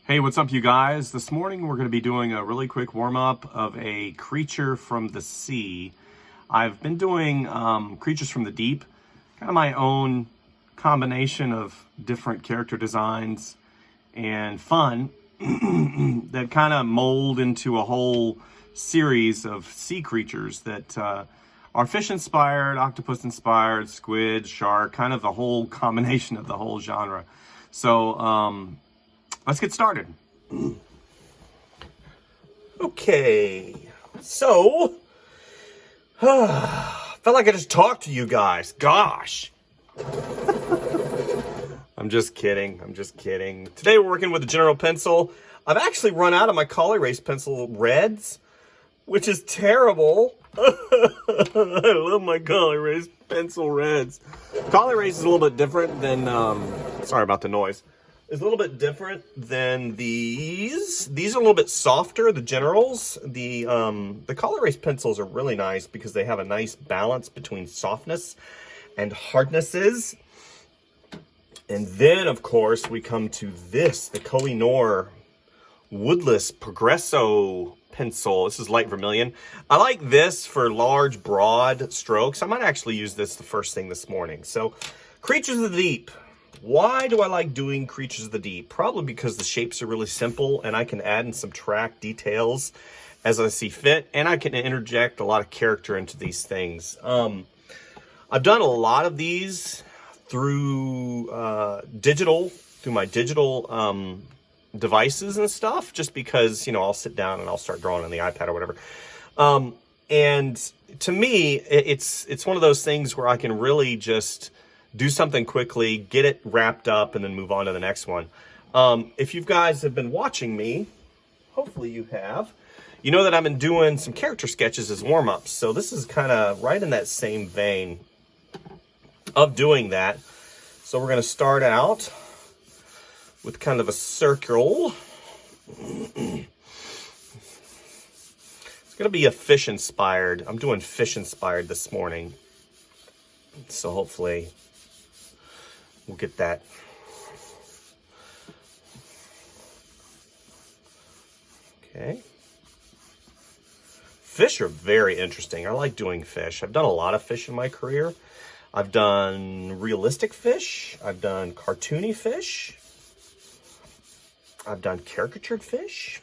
Hey, what's up you guys? This morning we're going to be doing a really quick warm-up of a creature from the sea. I've been doing creatures from the deep, kind of my own combination of different character designs and fun that kind of mold into a whole series of sea creatures that are fish-inspired, octopus-inspired, squid, shark, kind of the whole combination of the whole genre. So, let's get started. Okay, so, felt like I just talked to you guys. Gosh. I'm just kidding. Today we're working with a general pencil. I've actually run out of my color erase pencil reds, which is terrible. I love my color erase pencil reds. Color erase is a little bit different than, sorry about the noise. It's a little bit different than these. These are a little bit softer, the generals. The color erase pencils are really nice because they have a nice balance between softness and hardnesses. And then, of course, we come to this, the Koh-i-Noor Woodless Progresso pencil. This is light vermilion. I like this for large, broad strokes. I might actually use this the first thing this morning. So, Creatures of the Deep. Why do I like doing Creatures of the Deep? Probably because the shapes are really simple and I can add and subtract details as I see fit, and I can interject a lot of character into these things. I've done a lot of these through my digital devices and stuff, just because, you know, I'll sit down and I'll start drawing on the iPad or whatever. And to me, it's one of those things where I can really just do something quickly, get it wrapped up, and then move on to the next one. If you guys have been watching me, hopefully you have, you know that I've been doing some character sketches as warm-ups. So this is kind of right in that same vein of doing that. So we're going to start out with kind of a circle. It's going to be a fish-inspired. I'm doing fish-inspired this morning. So hopefully we'll get that. Okay. Fish are very interesting. I like doing fish. I've done a lot of fish in my career. I've done realistic fish. I've done cartoony fish. I've done caricatured fish.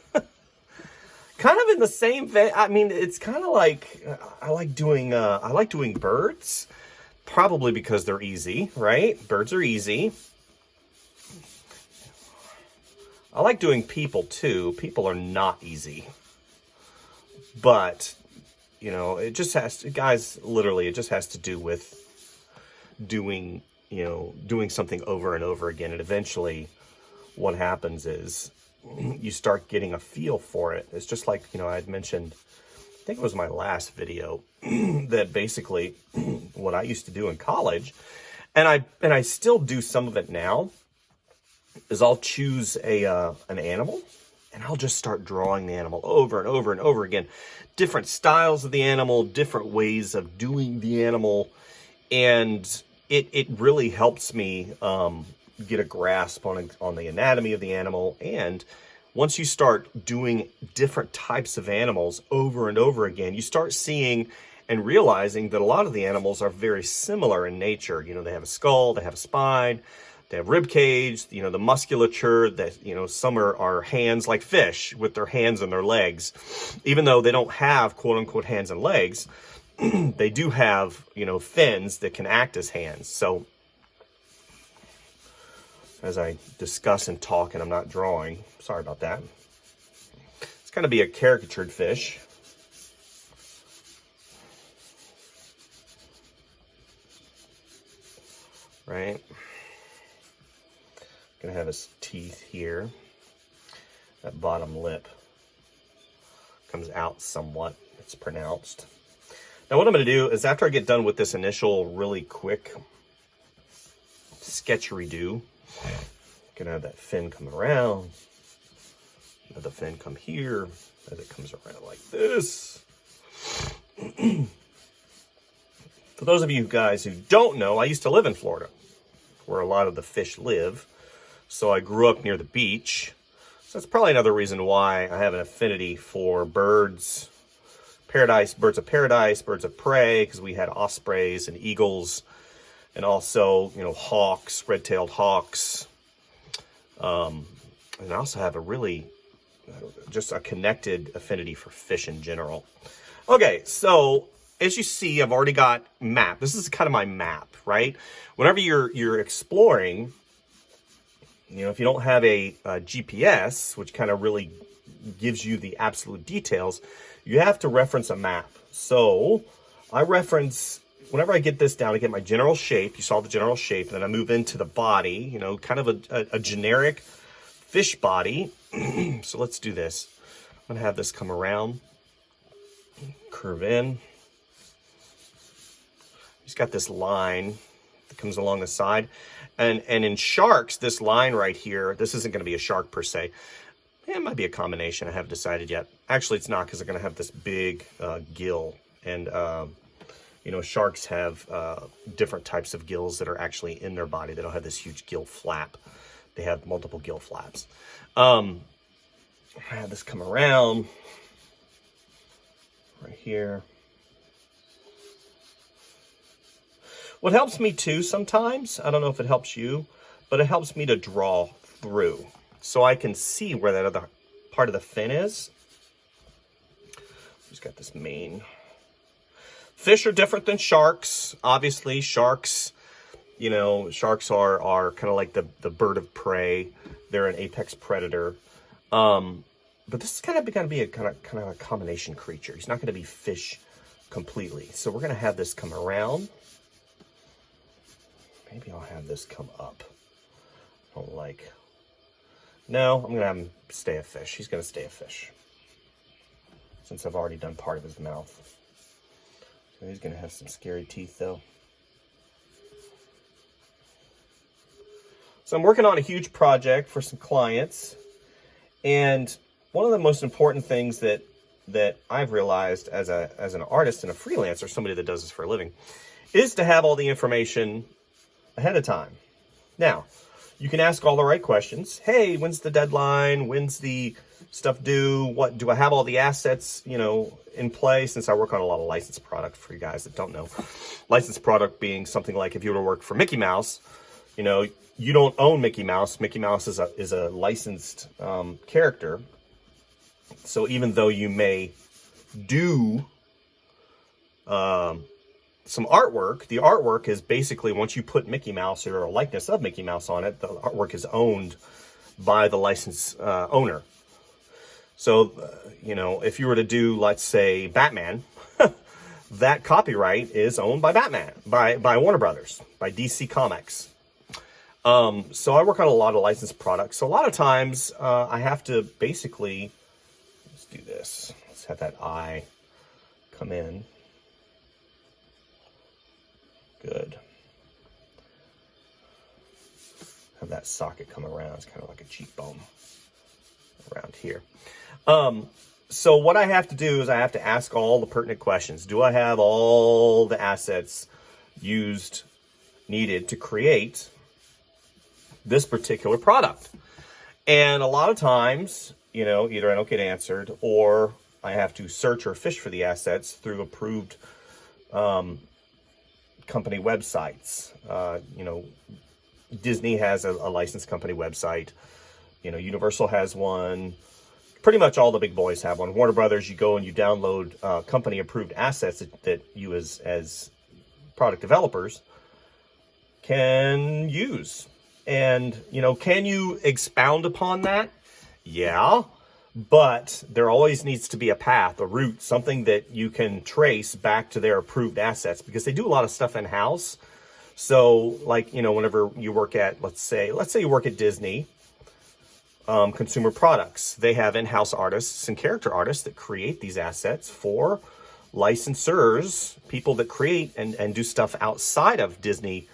Kind of in the same vein. I mean, it's kind of like I like doing birds. Probably because they're easy, right? Birds are easy. I like doing people too. People are not easy. But, you know, it just has to, guys, literally, it just has to do with doing something over and over again. And eventually what happens is you start getting a feel for it. It's just like, you know, I had mentioned, I think it was my last video, that basically what I used to do in college, and I still do some of it now, is I'll choose an animal and I'll just start drawing the animal over and over and over again. Different styles of the animal, different ways of doing the animal, and it really helps me get a grasp on the anatomy of the animal. And once you start doing different types of animals over and over again, you start seeing and realizing that a lot of the animals are very similar in nature. You know, they have a skull, they have a spine, they have rib cage, you know, the musculature, that, you know, some are hands like fish with their hands and their legs. Even though they don't have quote unquote hands and legs, they do have, you know, fins that can act as hands. So as I discuss and talk and I'm not drawing, sorry about that. It's going to be a caricatured fish. Right? Going to have his teeth here. That bottom lip comes out somewhat. It's pronounced. Now what I'm going to do is, after I get done with this initial really quick sketchery do, gonna have that fin come around, have the fin come here as it comes around like this. For those of you guys who don't know, I used to live in Florida, where a lot of the fish live. So I grew up near the beach. So that's probably another reason why I have an affinity for birds, birds of paradise, birds of prey, because we had ospreys and eagles, and also, you know, hawks, red-tailed hawks. And I also have a really, just a connected affinity for fish in general. Okay, so as you see, I've already got map. This is kind of my map, right? Whenever you're exploring, you know, if you don't have a GPS, which kind of really gives you the absolute details, you have to reference a map. So I reference, whenever I get this down, I get my general shape. You saw the general shape, and then I move into the body, you know, kind of a generic fish body. So let's do this. I'm gonna have this come around, curve in. He's got this line that comes along the side. And in sharks, this line right here, this isn't going to be a shark per se. It might be a combination. I haven't decided yet. Actually, it's not, because they're going to have this big gill. And, you know, sharks have different types of gills that are actually in their body. They don't have this huge gill flap. They have multiple gill flaps. I have this come around right here. What helps me too sometimes, I don't know if it helps you, but it helps me to draw through so I can see where that other part of the fin is. Just got this mane. Fish are different than sharks. Obviously, sharks, you know, sharks are kind of like the bird of prey. They're an apex predator. But this is going to be a kind of a combination creature. He's not going to be fish completely. So we're going to have this come around. Maybe I'll have this come up. I don't like. No, I'm going to have him stay a fish. He's going to stay a fish, since I've already done part of his mouth. So he's going to have some scary teeth, though. So I'm working on a huge project for some clients. And one of the most important things that I've realized as an artist and a freelancer, somebody that does this for a living, is to have all the information ahead of time. Now, you can ask all the right questions. Hey, when's the deadline? When's the stuff due? What do I have all the assets, you know, in play? Since I work on a lot of licensed product, for you guys that don't know, licensed product being something like if you were to work for Mickey Mouse, you know, you don't own Mickey Mouse. Mickey Mouse is a licensed character. So even though you may do some artwork, the artwork is basically, once you put Mickey Mouse or a likeness of Mickey Mouse on it, the artwork is owned by the license owner. So, you know, if you were to do, let's say, Batman, that copyright is owned by Batman, by Warner Brothers, by DC Comics. So I work on a lot of licensed products. So a lot of times I have to basically, let's do this. Let's have that eye come in. Good. Have that socket come around. It's kind of like a cheekbone around here. So what I have to do is I have to ask all the pertinent questions. Do I have all the assets needed to create this particular product? And a lot of times, you know, either I don't get answered, or I have to search or fish for the assets through approved company websites. You know, Disney has a licensed company website. You know, Universal has one. Pretty much all the big boys have one. Warner Brothers, you go and you download company approved assets that you as product developers can use. And, you know, can you expound upon that? Yeah. But there always needs to be a path, a route, something that you can trace back to their approved assets, because they do a lot of stuff in-house. So, like, you know, whenever you work at, let's say you work at Disney Consumer Products, they have in-house artists and character artists that create these assets for licensors, people that create and do stuff outside of Disney,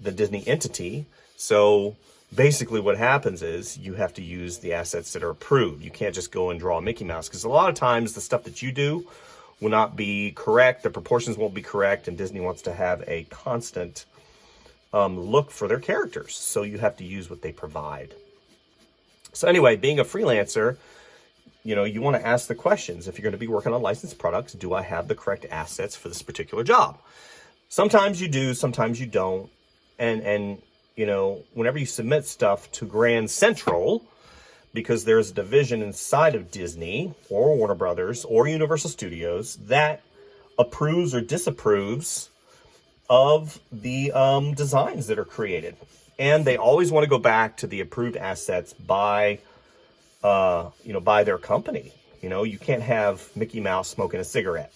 the Disney entity. So basically what happens is you have to use the assets that are approved. You can't just go and draw a Mickey Mouse, because a lot of times the stuff that you do will not be correct. The proportions won't be correct. And Disney wants to have a constant look for their characters. So you have to use what they provide. So anyway, being a freelancer, you know, you want to ask the questions. If you're going to be working on licensed products, do I have the correct assets for this particular job? Sometimes you do, sometimes you don't. And you know, whenever you submit stuff to Grand Central, because there's a division inside of Disney or Warner Brothers or Universal Studios that approves or disapproves of the designs that are created. And they always want to go back to the approved assets by, you know, by their company. You know, you can't have Mickey Mouse smoking a cigarette.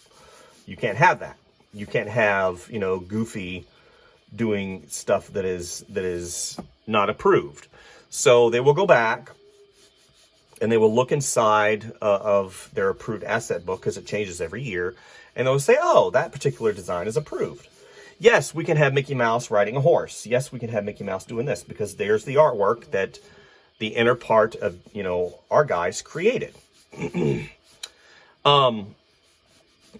You can't have that. You can't have, you know, Goofy doing stuff that is not approved. So they will go back and they will look inside of their approved asset book, because it changes every year, and they'll say, oh, that particular design is approved. Yes, we can have Mickey Mouse riding a horse. Yes, we can have Mickey Mouse doing this, because there's the artwork that the inner part of, you know, our guys created.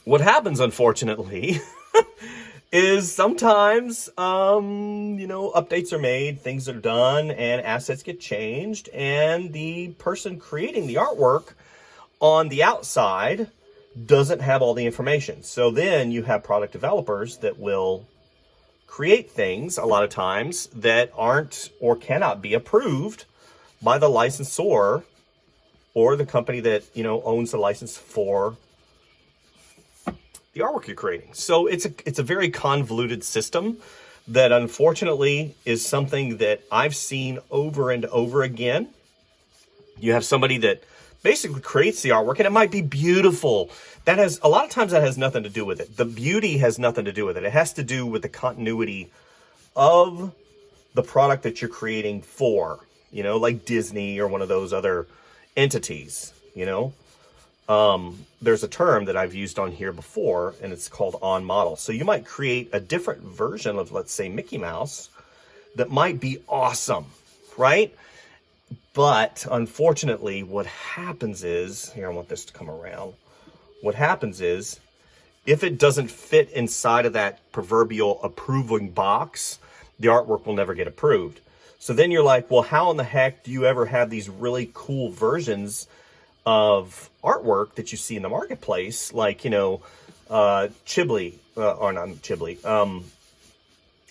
What happens, unfortunately, is sometimes, you know, updates are made, things are done, and assets get changed, and the person creating the artwork on the outside doesn't have all the information. So then you have product developers that will create things a lot of times that aren't or cannot be approved by the licensor or the company that, you know, owns the license for the artwork you're creating. So it's a very convoluted system that unfortunately is something that I've seen over and over again. You have somebody that basically creates the artwork, and it might be beautiful. That has, a lot of times that has nothing to do with it. The beauty has nothing to do with it. It has to do with the continuity of the product that you're creating for, you know, like Disney or one of those other entities, you know. There's a term that I've used on here before, and it's called on model. So you might create a different version of, let's say, Mickey Mouse that might be awesome, right? But unfortunately, what happens is, here, I want this to come around. What happens is, if it doesn't fit inside of that proverbial approving box, the artwork will never get approved. So then you're like, well, how in the heck do you ever have these really cool versions of artwork that you see in the marketplace, like, you know, Ghibli, or not Ghibli,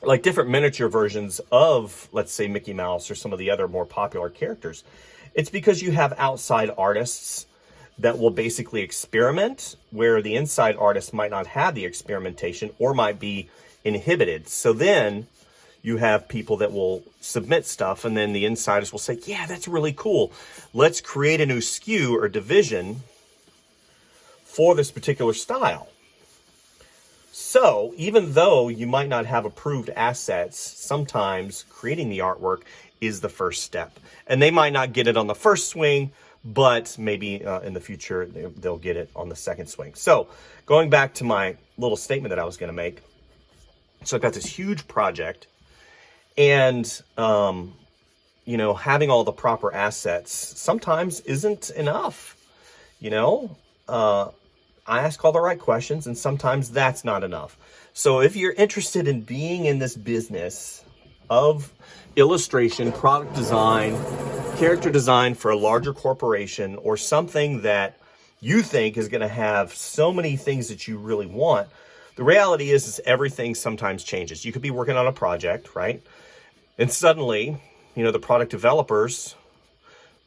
like different miniature versions of, let's say, Mickey Mouse or some of the other more popular characters? It's because you have outside artists that will basically experiment where the inside artist might not have the experimentation or might be inhibited. So then you have people that will submit stuff, and then the insiders will say, yeah, that's really cool. Let's create a new SKU or division for this particular style. So even though you might not have approved assets, sometimes creating the artwork is the first step. And they might not get it on the first swing, but maybe in the future they'll get it on the second swing. So going back to my little statement that I was going to make. So I've got this huge project, and you know, having all the proper assets sometimes isn't enough. You know, I ask all the right questions, and sometimes that's not enough. So if you're interested in being in this business of illustration, product design, character design for a larger corporation, or something that you think is going to have so many things that you really want, the reality is everything sometimes changes. You could be working on a project, right? And suddenly, you know, the product developers,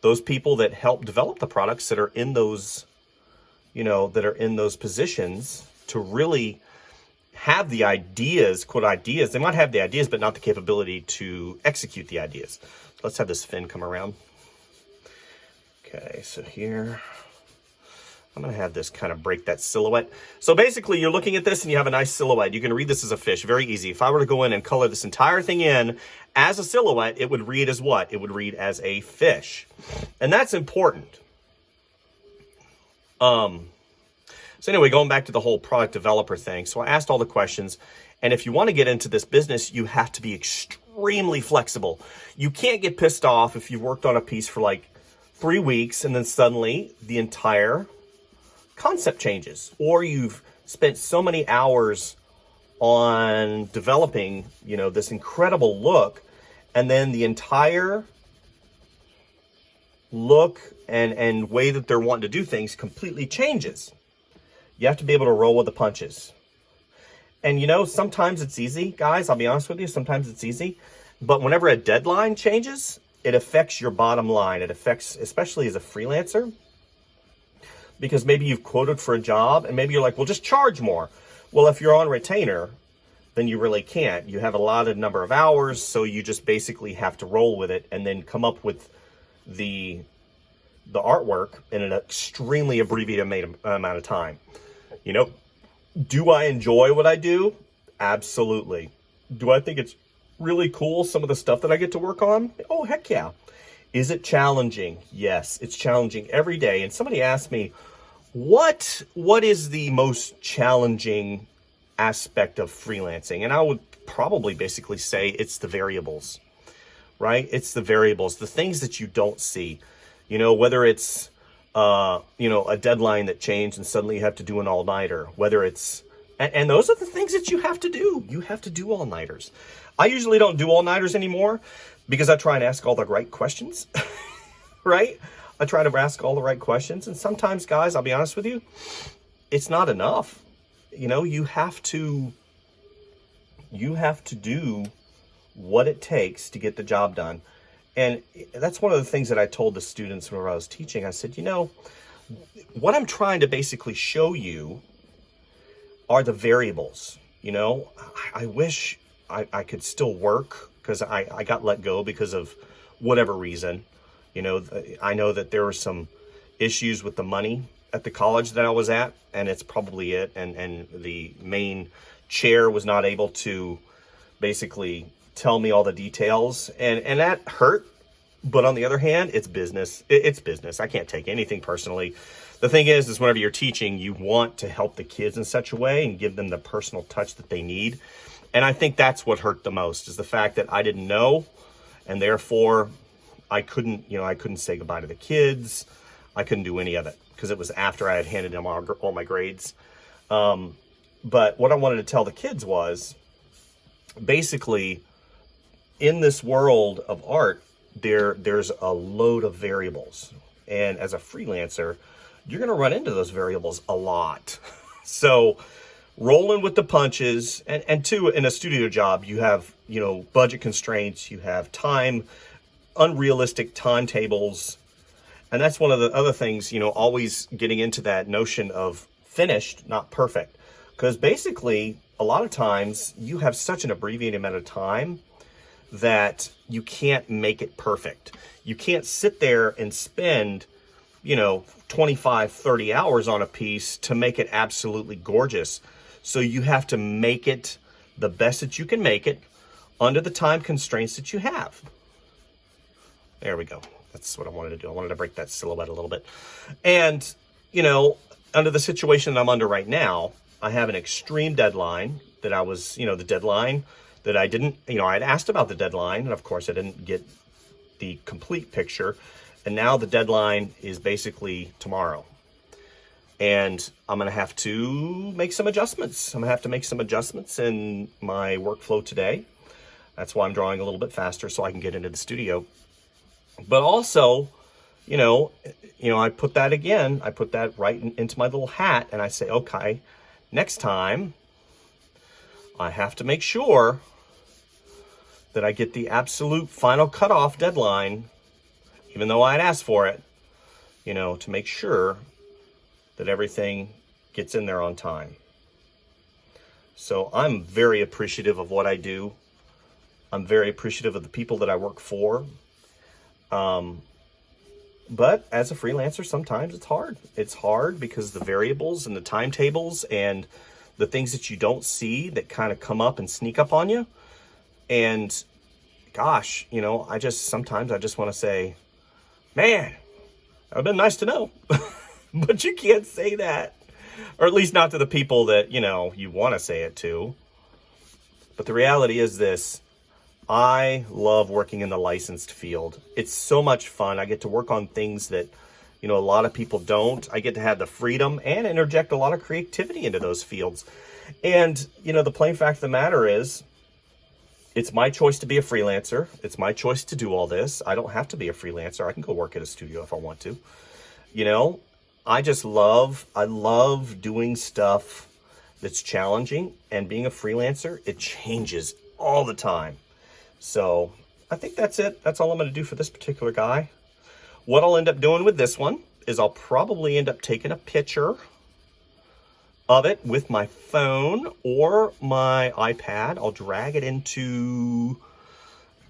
those people that help develop the products that are in those, you know, that are in those positions to really have the ideas, quote ideas. They might have the ideas, but not the capability to execute the ideas. Let's have this fin come around. Okay, so here, I'm going to have this kind of break that silhouette. So basically, you're looking at this and you have a nice silhouette. You can read this as a fish, very easy. If I were to go in and color this entire thing in as a silhouette, it would read as what? It would read as a fish. And that's important. So anyway, going back to the whole product developer thing. So I asked all the questions, and if you want to get into this business, you have to be extremely flexible. You can't get pissed off if you've worked on a piece for like 3 weeks and then suddenly the entire concept changes, or you've spent so many hours on developing, you know, this incredible look, and then the entire look and way that they're wanting to do things completely changes. You have to be able to roll with the punches. And you know, sometimes it's easy, guys, I'll be honest with you, sometimes it's easy. But whenever a deadline changes, it affects your bottom line. It affects, especially as a freelancer, because maybe you've quoted for a job and maybe you're like, well, just charge more. Well, if you're on retainer, then you really can't. You have a lot of number of hours, so you just basically have to roll with it and then come up with the artwork in an extremely abbreviated amount of time. You know, do I enjoy what I do? Absolutely. Do I think it's really cool, some of the stuff that I get to work on? Oh, heck yeah. Is it challenging? Yes, it's challenging every day. And somebody asked me, what is the most challenging aspect of freelancing? And I would probably basically say it's the variables, right? It's the variables, the things that you don't see. You know, whether it's, you know, a deadline that changed and suddenly you have to do an all-nighter, whether it's, and those are the things that you have to do. You have to do all-nighters. I usually don't do all-nighters anymore because I try and ask all the right questions, right? I try to ask all the right questions. And sometimes, guys, I'll be honest with you, it's not enough. You know, you have to do what it takes to get the job done. And that's one of the things that I told the students when I was teaching. I said, you know, what I'm trying to basically show you are the variables. You know, I wish I could still work because I got let go because of whatever reason. You know, I know that there were some issues with the money at the college that I was at, and it's probably it. And the main chair was not able to basically tell me all the details, and that hurt. But on the other hand, it's business. It's business. I can't take anything personally. The thing is whenever you're teaching, you want to help the kids in such a way and give them the personal touch that they need. And I think that's what hurt the most, is the fact that I didn't know, and therefore I couldn't say goodbye to the kids. I couldn't do any of it because it was after I had handed them all my grades. But what I wanted to tell the kids was, basically, in this world of art, there's a load of variables. And as a freelancer, you're going to run into those variables a lot. So rolling with the punches, and two, in a studio job, you have, you know, budget constraints, you have time, unrealistic timetables. And that's one of the other things, you know, always getting into that notion of finished, not perfect. Because basically, a lot of times you have such an abbreviated amount of time that you can't make it perfect. You can't sit there and spend, you know, 25, 30 hours on a piece to make it absolutely gorgeous. So you have to make it the best that you can make it under the time constraints that you have. There we go. That's what I wanted to do. I wanted to break that silhouette a little bit. And, you know, under the situation that I'm under right now, I have an extreme deadline that I was, you know, the deadline that I didn't, you know, I had asked about the deadline, and of course I didn't get the complete picture. And now the deadline is basically tomorrow. And I'm going to have to make some adjustments. I'm going to have to make some adjustments in my workflow today. That's why I'm drawing a little bit faster so I can get into the studio. But also, you know, I put that right into my little hat, and I say, okay, next time I have to make sure that I get the absolute final cutoff deadline, even though I had asked for it, you know, to make sure that everything gets in there on time. So I'm very appreciative of what I do. I'm very appreciative of the people that I work for. But as a freelancer, sometimes it's hard. It's hard because the variables and the timetables and the things that you don't see that kind of come up and sneak up on you. And gosh, you know, sometimes I just want to say, man, that would have been nice to know. But you can't say that. Or at least not to the people that, you know, you want to say it to. But the reality is this. I love working in the licensed field. It's so much fun. I get to work on things that, you know, a lot of people don't. I get to have the freedom and interject a lot of creativity into those fields. And, you know, the plain fact of the matter is, it's my choice to be a freelancer. It's my choice to do all this. I don't have to be a freelancer. I can go work at a studio if I want to. You know, I love doing stuff that's challenging, and being a freelancer, it changes all the time. So I think that's it. That's all I'm going to do for this particular guy. What I'll end up doing with this one is I'll probably end up taking a picture of it with my phone or my iPad. I'll drag it into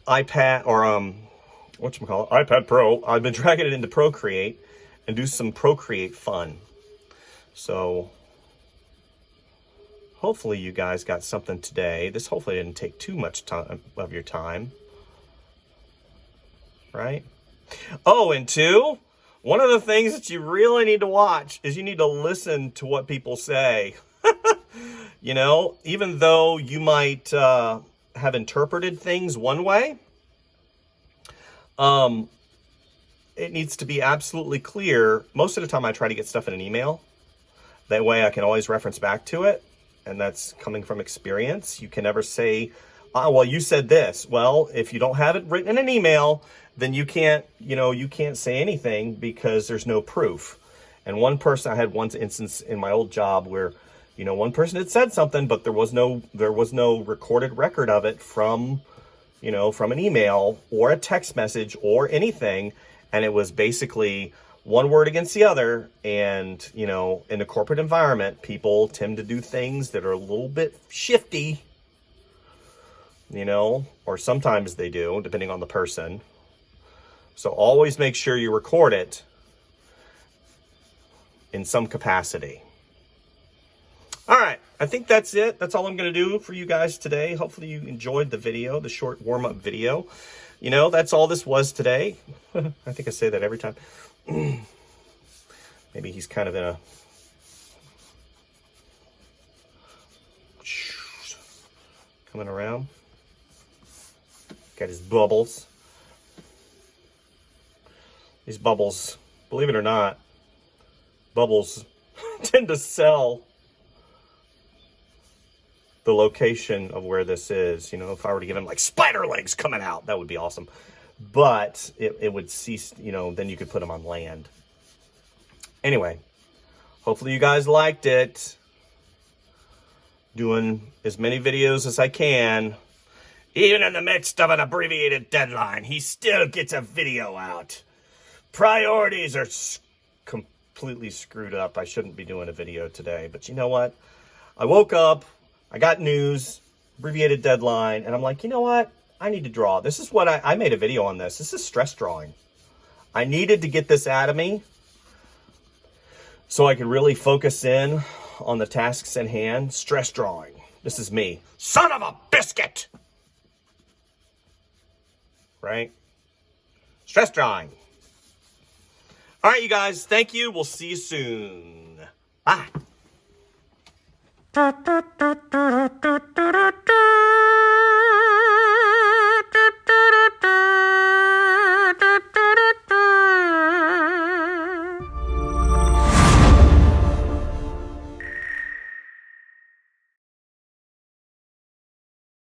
iPad or whatchamacallit, iPad Pro. I've been dragging it into Procreate and do some Procreate fun. So hopefully you guys got something today. This hopefully didn't take too much time of your time. Right? Oh, and two, one of the things that you really need to watch is you need to listen to what people say. You know, even though you might have interpreted things one way, it needs to be absolutely clear. Most of the time I try to get stuff in an email. That way I can always reference back to it. And that's coming from experience. You can never say, oh, well, you said this. Well, if you don't have it written in an email, then you can't, you can't say anything because there's no proof. And one person, I had one instance in my old job where, one person had said something, but there was no recorded record of it from an email or a text message or anything. And it was basically one word against the other. And, in the corporate environment, people tend to do things that are a little bit shifty, or sometimes they do, depending on the person. So always make sure you record it in some capacity. All right, I think that's it. That's all I'm going to do for you guys today. Hopefully you enjoyed the video, the short warm-up video. That's all this was today. I think I say that every time. Maybe he's kind of in a... coming around. Got his bubbles. These bubbles, believe it or not, bubbles tend to sell the location of where this is. If I were to give him like spider legs coming out, that would be awesome. But it would cease, then you could put them on land. Anyway, hopefully you guys liked it. Doing as many videos as I can. Even in the midst of an abbreviated deadline, he still gets a video out. Priorities are completely screwed up. I shouldn't be doing a video today. But you know what? I woke up, I got news, abbreviated deadline, and I'm like, you know what? I need to draw. This is what I made a video on this. This is stress drawing. I needed to get this out of me so I could really focus in on the tasks in hand. Stress drawing. This is me. Son of a biscuit! Right? Stress drawing. All right, you guys. Thank you. We'll see you soon. Bye.